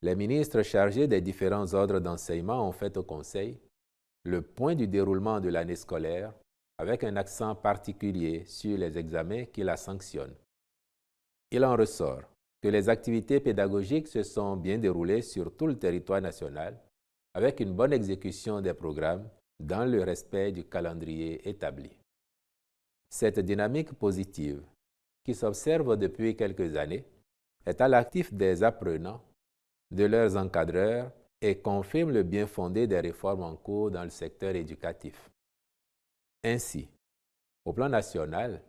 Les ministres chargés des différents ordres d'enseignement ont fait au Conseil le point du déroulement de l'année scolaire avec un accent particulier sur les examens qui la sanctionnent. Il en ressort que les activités pédagogiques se sont bien déroulées sur tout le territoire national avec une bonne exécution des programmes dans le respect du calendrier établi. Cette dynamique positive, qui s'observe depuis quelques années, est à l'actif des apprenants, de leurs encadreurs et confirme le bien fondé des réformes en cours dans le secteur éducatif. Ainsi, au plan national,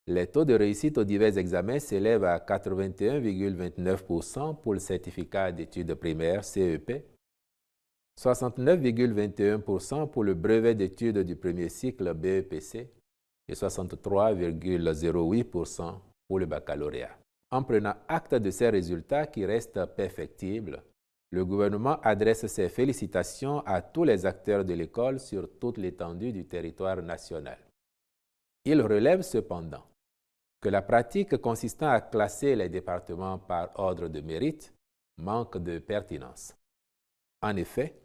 les taux de réussite aux divers examens s'élèvent à 81,29% pour le certificat d'études primaires CEP, 69,21% pour le brevet d'études du premier cycle BEPC et 63,08% pour le baccalauréat. En prenant acte de ces résultats qui restent perfectibles, le gouvernement adresse ses félicitations à tous les acteurs de l'école sur toute l'étendue du territoire national. Il relève cependant que la pratique consistant à classer les départements par ordre de mérite manque de pertinence. En effet,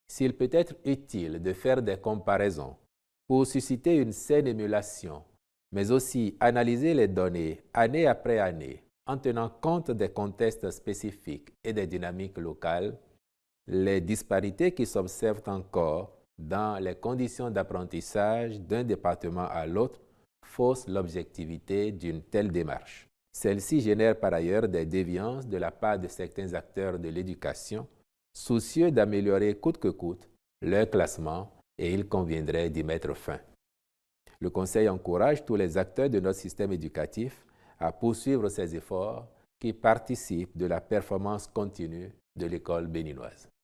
s'il peut être utile de faire des comparaisons pour susciter une saine émulation, mais aussi analyser les données année après année en tenant compte des contextes spécifiques et des dynamiques locales, les disparités qui s'observent encore dans les conditions d'apprentissage d'un département à l'autre faussent l'objectivité d'une telle démarche. Celle-ci génère par ailleurs des déviances de la part de certains acteurs de l'éducation, soucieux d'améliorer coûte que coûte leur classement, et il conviendrait d'y mettre fin. Le Conseil encourage tous les acteurs de notre système éducatif à poursuivre ces efforts qui participent de la performance continue de l'école béninoise.